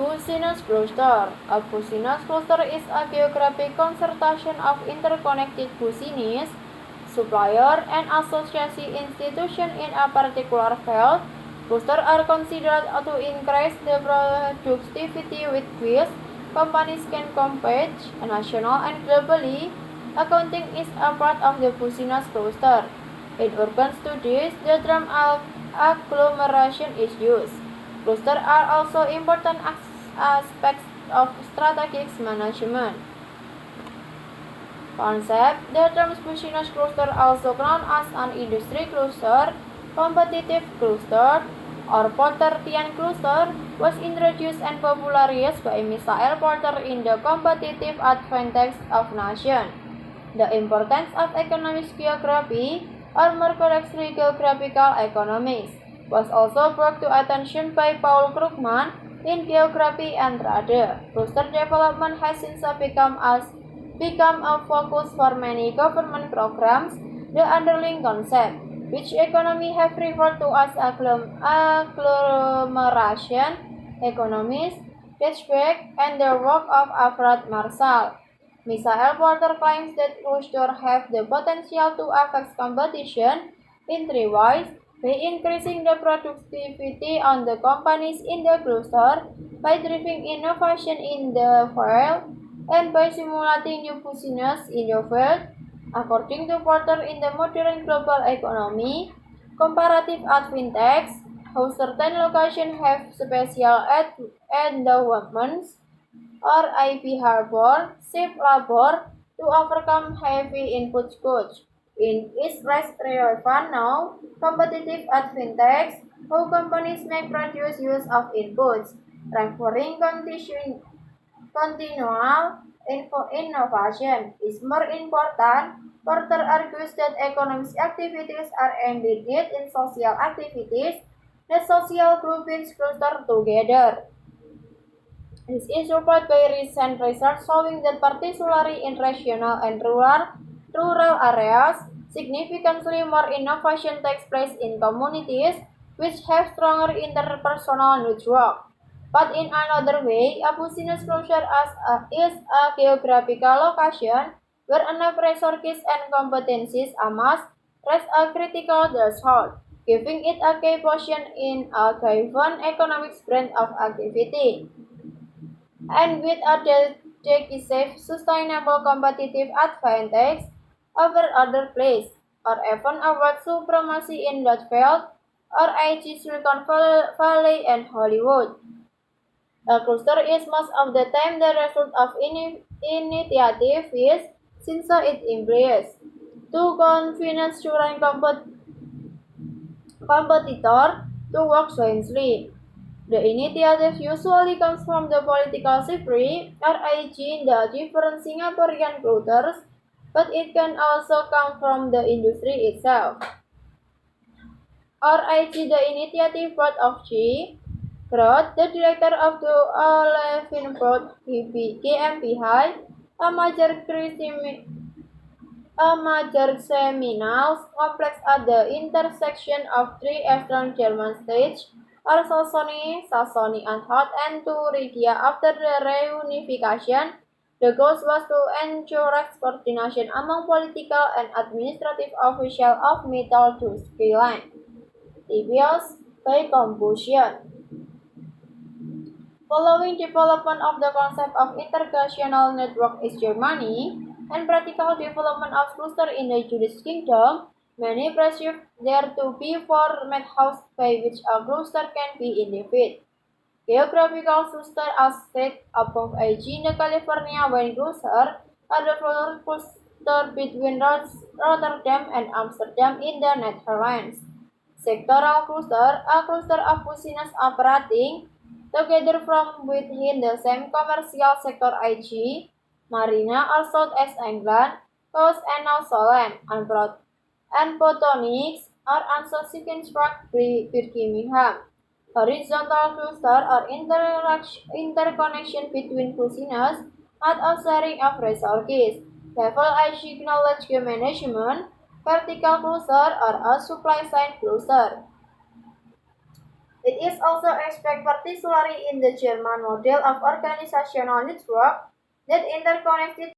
Business cluster. A business cluster is a geographic concertation of interconnected business, supplier, and association institutions in a particular field. Clusters are considered to increase the productivity with which companies can compete nationally and globally. Accounting is a part of the business cluster. In urban studies, the term agglomeration is used. Clusters are also important aspects of strategic management. Concept. The term business cluster, also known as an industry cluster, competitive cluster, or Porterian cluster, was introduced and popularized by Michael Porter in The Competitive Advantage of Nations. The importance of economic geography, or more correctly geographical economics, was also brought to attention by Paul Krugman in Geography and Trade. Cluster development has since become a focus for many government programs. The underlying concept, which economists have referred to as agglomeration economics, dates back and the work of Alfred Marshall. Michael Porter claims that clusters have the potential to affect competition in three ways: by increasing the productivity on the companies in the cluster, by driving innovation in the field, and by stimulating new business in the field. According to Porter, in the modern global economy, comparative advantage, how certain locations have special endowments or IP harbor cheap labor to overcome heavy input costs. Is less relevant now. Competitive advantage, how companies make produce use of inputs, requiring continual innovation is more important. Porter argues that economic activities are embedded in social activities that social groupings cluster together. This is supported by recent research showing that particularly in regional and rural areas, significantly more innovation takes place in communities which have stronger interpersonal networks. But in another way, a business cluster is a geographical location where enough resources and competencies amassed reach a critical threshold, giving it a key position in a given economic branch of activity. And with a decisive, sustainable competitive advantage over other places, or even over supremacy in that field, or i.e. Silicon Valley and Hollywood. A cluster is most of the time the result of initiative is, since it implies, to convince current competitor to work jointly. The initiative usually comes from the political sphere, i.e. the different Singaporean clusters, but it can also come from the industry itself. i.e. the initiative part of G. Groth, the director of the Olevenbrod GmbH, a major seminal complex at the intersection of three eastern German states, are Saxony-Anhalt, and Thuringia. After the reunification, the goal was to ensure coordination among political and administrative officials of Middle Deutschland. Tibios by combustion. Following development of the concept of international network in Germany and practical development of cluster in the United Kingdom, many perceive there to be four methods by which a cluster can be indicated. Geographical cluster as stated above, e.g. the California wine cluster, are the cluster between Rotterdam and Amsterdam in the Netherlands. Sectoral cluster, a cluster of business operating together from within the same commercial sector, e.g. Marina or South East England, Coast and North Holland, and Botanics or Ansosikinspark, Birmingham. Horizontal cluster or interconnection between business not of sharing of resources. Level IG knowledge management, vertical cluster or a supply side cluster. It is also aspect particularly in the German model of organizational network that interconnected